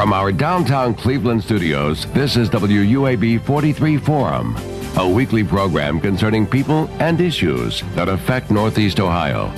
From our downtown Cleveland studios, this is WUAB 43 Forum, a weekly program concerning people and issues that affect Northeast Ohio.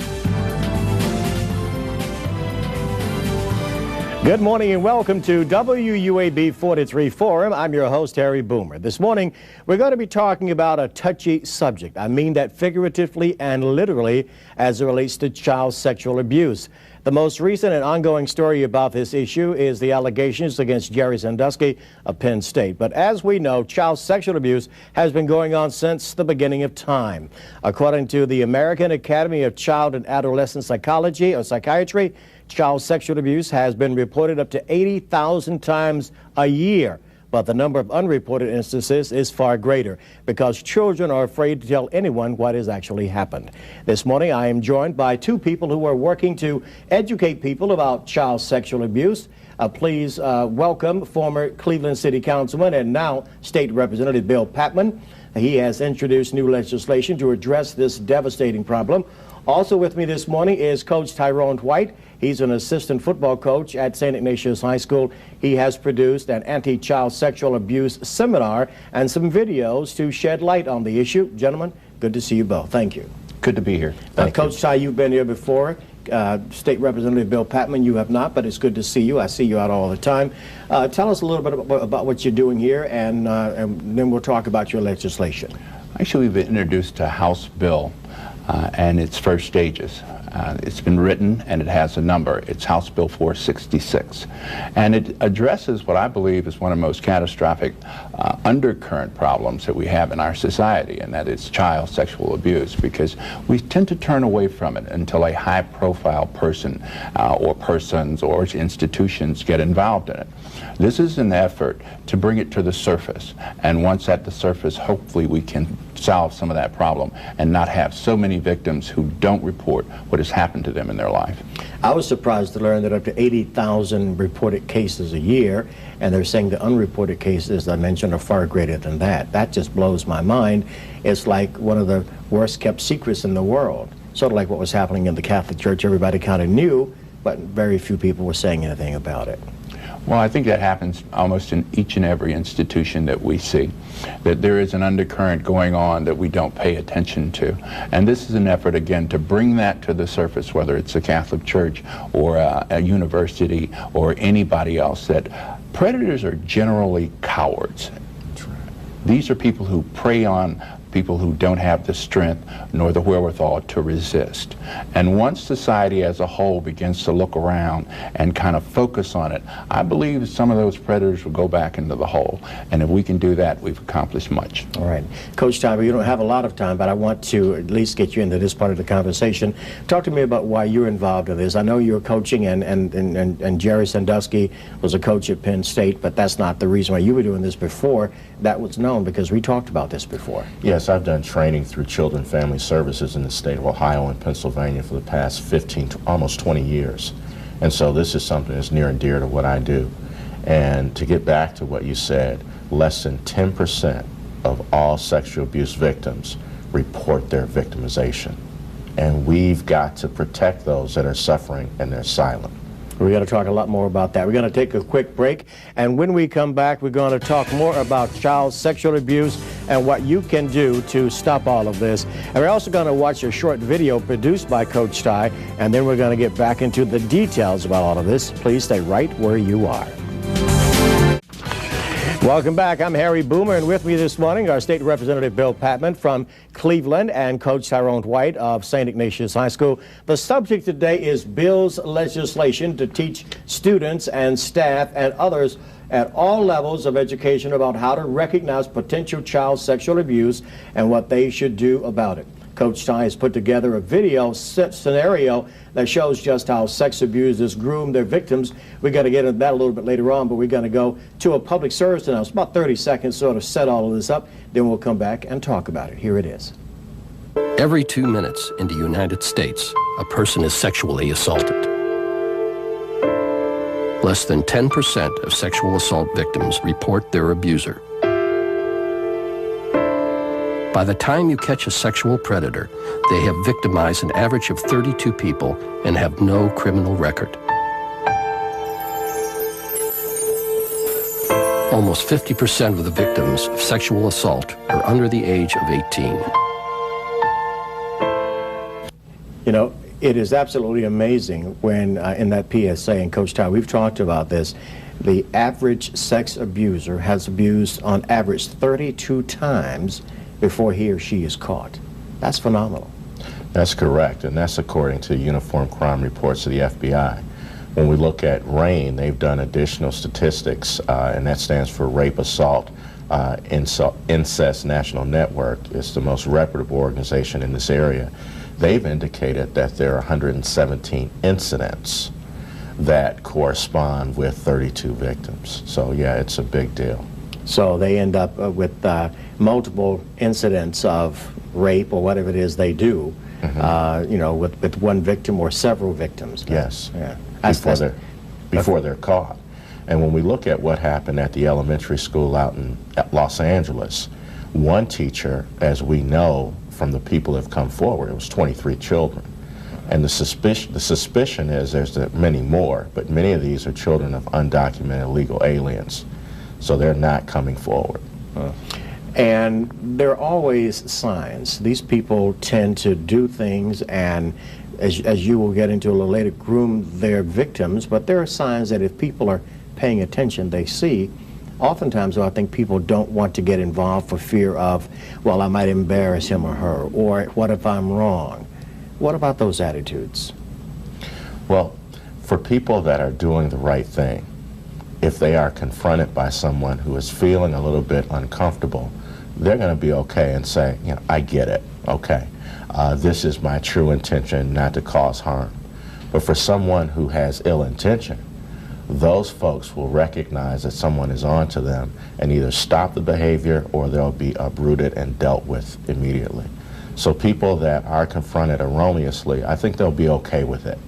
Good morning and welcome to WUAB 43 Forum. I'm your host, Harry Boomer. This morning, we're going to be talking about a touchy subject. I mean that figuratively and literally as it relates to child sexual abuse. The most recent and ongoing story about this issue is the allegations against Jerry Sandusky of Penn State. But as we know, child sexual abuse has been going on since the beginning of time. According to the American Academy of Child and Adolescent Psychology or Psychiatry, child sexual abuse has been reported up to 80,000 times a year. But the number of unreported instances is far greater because children are afraid to tell anyone what has actually happened. This morning, I am joined by two people who are working to educate people about child sexual abuse. Please welcome former Cleveland City Councilman and now State Representative Bill Patman. He has introduced new legislation to address this devastating problem. Also with me this morning is Coach Tyrone White. He's an assistant football coach at St. Ignatius High School. He has produced an anti-child sexual abuse seminar and some videos to shed light on the issue. Gentlemen, good to see you both. Thank you. Good to be here. Coach Ty, you've been here before. State Representative Bill Patman, you have not, but it's good to see you. I see you out all the time. Tell us a little bit about what you're doing here, and then we'll talk about your legislation. Actually, we've introduced a House bill and its first stages. It's been written and it has a number. It's House Bill 466. And it addresses what I believe is one of the most catastrophic undercurrent problems that we have in our society, and that is child sexual abuse, because we tend to turn away from it until a high-profile person or persons or institutions get involved in it. This is an effort to bring it to the surface, and once at the surface, hopefully we can solve some of that problem and not have so many victims who don't report what has happened to them in their life. I was surprised to learn that up to 80,000 reported cases a year, and they're saying the unreported cases I mentioned are far greater than that. That just blows my mind. It's like one of the worst kept secrets in the world. Sort of like what was happening in the Catholic Church. Everybody kind of knew, but very few people were saying anything about it. Well, I think that happens almost in each and every institution that we see, that there is an undercurrent going on that we don't pay attention to. And this is an effort, again, to bring that to the surface, whether it's a Catholic Church or a university or anybody else, that predators are generally cowards. These are people who prey on people who don't have the strength nor the wherewithal to resist. And once society as a whole begins to look around and kind of focus on it, I believe some of those predators will go back into the hole. And if we can do that, we've accomplished much. All right. Coach Tyler, you don't have a lot of time, but I want to at least get you into this part of the conversation. Talk to me about why you're involved in this. I know you're coaching, and Jerry Sandusky was a coach at Penn State, but that's not the reason why you were doing this before. That was known because we talked about this before. Yes, I've done training through Children and Family Services in the state of Ohio and Pennsylvania for the past 15 to almost 20 years. And so this is something that's near and dear to what I do. And to get back to what you said, less than 10% of all sexual abuse victims report their victimization. And we've got to protect those that are suffering and they're silent. We're going to talk a lot more about that. We're going to take a quick break, and when we come back, we're going to talk more about child sexual abuse and what you can do to stop all of this. And we're also going to watch a short video produced by Coach Ty, and then we're going to get back into the details about all of this. Please stay right where you are. Welcome back. I'm Harry Boomer, and with me this morning are State Representative Bill Patman from Cleveland and Coach Tyrone White of St. Ignatius High School. The subject today is Bill's legislation to teach students and staff and others at all levels of education about how to recognize potential child sexual abuse and what they should do about it. Coach Ty has put together a video scenario that shows just how sex abusers groom their victims. We're going to get into that a little bit later on, but we're going to go to a public service announcement. About 30 seconds sort of set all of this up. Then we'll come back and talk about it. Here it is. Every 2 minutes in the United States, a person is sexually assaulted. Less than 10% of sexual assault victims report their abuser. By the time you catch a sexual predator, they have victimized an average of 32 people and have no criminal record. Almost 50% of the victims of sexual assault are under the age of 18. You know, it is absolutely amazing when in that PSA, and Coach Ty, we've talked about this, the average sex abuser has abused on average 32 times before he or she is caught. That's phenomenal. That's correct, and that's according to Uniform Crime Reports of the FBI. When we look at RAINN, they've done additional statistics, and that stands for Rape, Assault, Incest National Network. It's the most reputable organization in this area. They've indicated that there are 117 incidents that correspond with 32 victims. So yeah, it's a big deal. So they end up with multiple incidents of rape or whatever it is they do, you know, with one victim or several victims. Yes, yeah. Before they're caught. And when we look at what happened at the elementary school out in Los Angeles, one teacher, as we know from the people that have come forward, it was 23 children. And the suspicion is there's many more, but many of these are children of undocumented illegal aliens. So they're not coming forward. And there are always signs. These people tend to do things and, as you will get into a little later, groom their victims, but there are signs that if people are paying attention, they see. Oftentimes, I think people don't want to get involved for fear of, well, I might embarrass him or her, or what if I'm wrong? What about those attitudes? Well, for people that are doing the right thing, if they are confronted by someone who is feeling a little bit uncomfortable, they're going to be okay and say, you know, I get it, okay. This is my true intention, not to cause harm. But for someone who has ill intention, those folks will recognize that someone is on to them and either stop the behavior or they'll be uprooted and dealt with immediately. So people that are confronted erroneously, I think they'll be okay with it,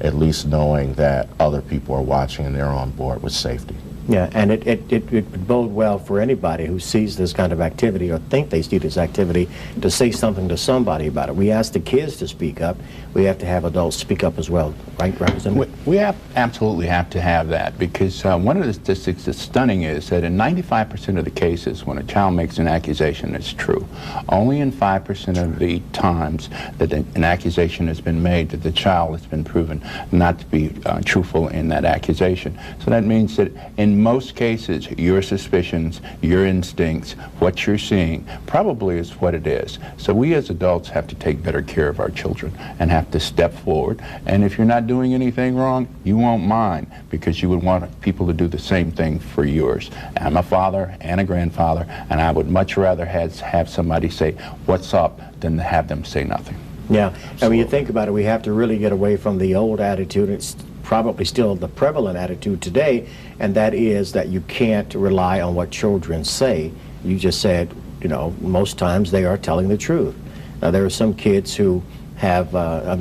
at least knowing that other people are watching and they're on board with safety. Yeah, and it would bode well for anybody who sees this kind of activity or think they see this activity to say something to somebody about it. We ask the kids to speak up. We have to have adults speak up as well, right, Representative? We absolutely have to have that, because one of the statistics that's stunning is that in 95% of the cases when a child makes an accusation, it's true. Only in 5% of the times that an accusation has been made that the child has been proven not to be truthful in that accusation. So that means that in most cases, your suspicions, your instincts, what you're seeing probably is what it is. So we as adults have to take better care of our children and have to step forward. And if you're not doing anything wrong, you won't mind, because you would want people to do the same thing for yours. I'm a father and a grandfather, and I would much rather have somebody say, what's up, than to have them say nothing. Yeah, and when you think about it, we have to really get away from the old attitude. It's probably still the prevalent attitude today, and that is that you can't rely on what children say. You just said, you know, most times they are telling the truth. Now, there are some kids who have,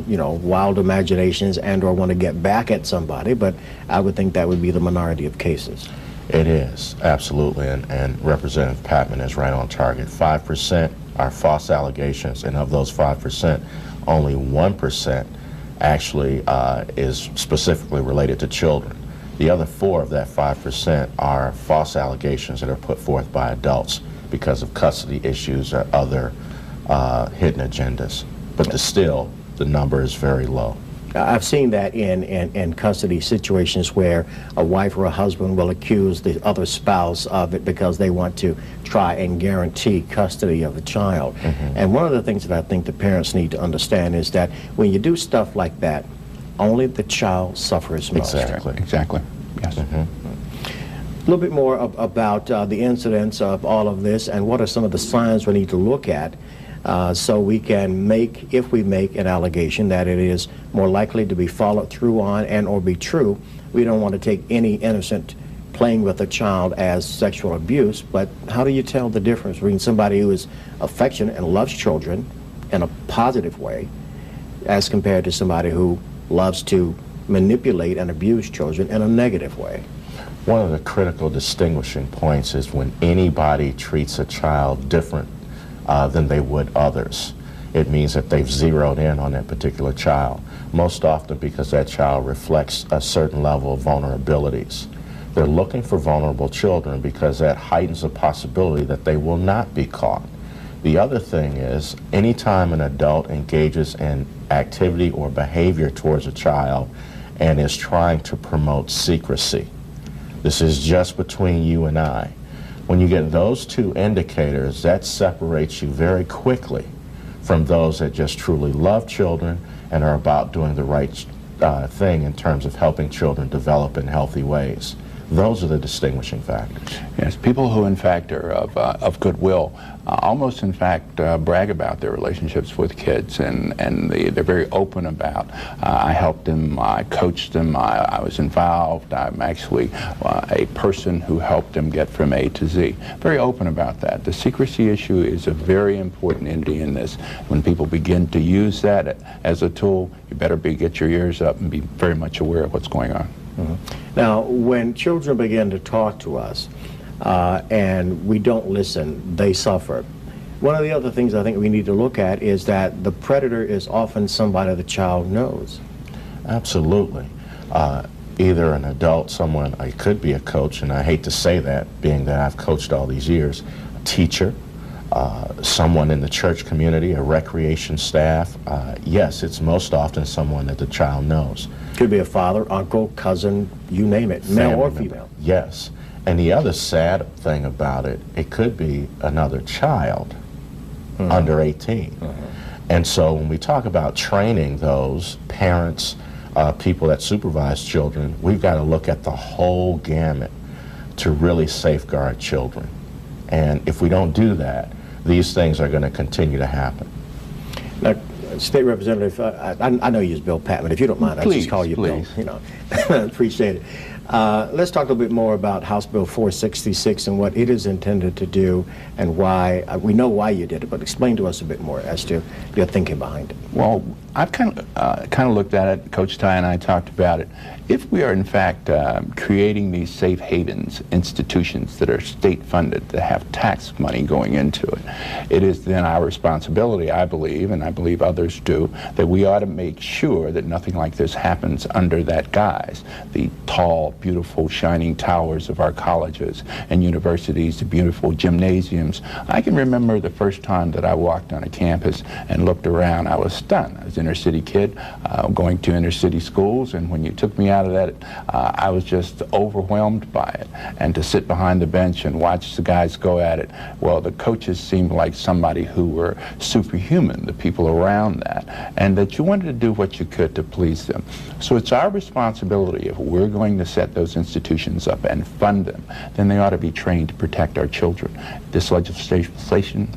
you know, wild imaginations and or want to get back at somebody, but I would think that would be the minority of cases. It is, absolutely, and Representative Patman is right on target. 5% are false allegations, and of those 5%, only 1% actually is specifically related to children. The other 4 of that 5% are false allegations that are put forth by adults because of custody issues or other hidden agendas. But still, the number is very low. I've seen that in custody situations where a wife or a husband will accuse the other spouse of it because they want to try and guarantee custody of the child. And one of the things that I think the parents need to understand is that when you do stuff like that, only the child suffers most. Exactly. Yes. A little bit more about the incidents of all of this and what are some of the signs we need to look at so we can make, if we make an allegation that it is more likely to be followed through on and or be true. We don't want to take any innocent playing with a child as sexual abuse, but how do you tell the difference between somebody who is affectionate and loves children in a positive way as compared to somebody who loves to manipulate and abuse children in a negative way? One of the critical distinguishing points is when anybody treats a child different than they would others. It means that they've zeroed in on that particular child, most often because that child reflects a certain level of vulnerabilities. They're looking for vulnerable children because that heightens the possibility that they will not be caught. The other thing is, anytime an adult engages in activity or behavior towards a child and is trying to promote secrecy, this is just between you and I. When you get those two indicators, that separates you very quickly from those that just truly love children and are about doing the right thing in terms of helping children develop in healthy ways. Those are the distinguishing factors. Yes, people who in fact are of goodwill almost in fact brag about their relationships with kids, and they're very open about, I helped them, I coached them, I was involved, I'm actually a person who helped them get from A to Z. Very open about that. The secrecy issue is a very important entity in this. When people begin to use that as a tool, you better get your ears up and be very much aware of what's going on. Mm-hmm. Now, when children begin to talk to us and we don't listen, they suffer. One of the other things I think we need to look at is that the predator is often somebody the child knows. Absolutely. Either an adult, someone, it could be a coach, and I hate to say that, being that I've coached all these years, a teacher, someone in the church community, a recreation staff. Yes, it's most often someone that the child knows. Could be a father, uncle, cousin, you name it, male or female. Yes. And the other sad thing about it, it could be another child under 18. And so when we talk about training those parents, people that supervise children, we've got to look at the whole gamut to really safeguard children. And if we don't do that, these things are going to continue to happen. Now, State Representative, I know you use Bill Patman. If you don't mind, I'll just call you Bill. You know, appreciate it. Let's talk a little bit more about House Bill 466 and what it is intended to do and why. We know why you did it, but explain to us a bit more as to your thinking behind it. Well, I've kind of looked at it. Coach Ty and I talked about it. If we are in fact creating these safe havens, institutions that are state funded, that have tax money going into it, it is then our responsibility, I believe, and I believe others do, that we ought to make sure that nothing like this happens under that guise. The tall, beautiful, shining towers of our colleges and universities, the beautiful gymnasiums. I can remember the first time that I walked on a campus and looked around, I was stunned. I was an inner city kid going to inner city schools, and when you took me out of that, I was just overwhelmed by it. And to sit behind the bench and watch the guys go at it, well, the coaches seemed like somebody who were superhuman, the people around that, and that you wanted to do what you could to please them. So it's our responsibility, if we're going to set those institutions up and fund them, then they ought to be trained to protect our children. This legislation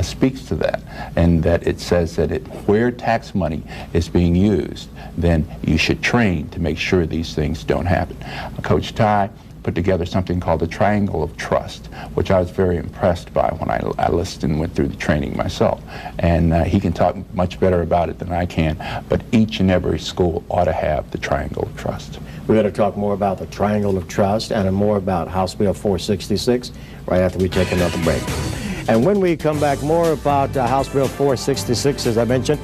speaks to that, and that it says that where tax money is being used, then you should train to make sure these things don't happen. Coach Ty put together something called the Triangle of Trust, which I was very impressed by when I listened and went through the training myself. And he can talk much better about it than I can, but each and every school ought to have the Triangle of Trust. We're going to talk more about the Triangle of Trust and more about House Bill 466 right after we take another break. And when we come back, more about House Bill 466, as I mentioned,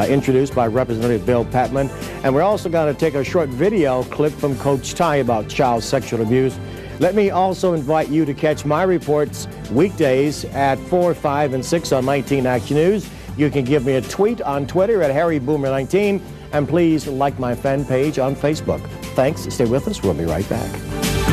introduced by Representative Bill Patman. And we're also going to take a short video clip from Coach Ty about child sexual abuse. Let me also invite you to catch my reports weekdays at 4, 5, and 6 on 19 Action News. You can give me a tweet on Twitter at HarryBoomer19, and please like my fan page on Facebook. Thanks. Stay with us. We'll be right back.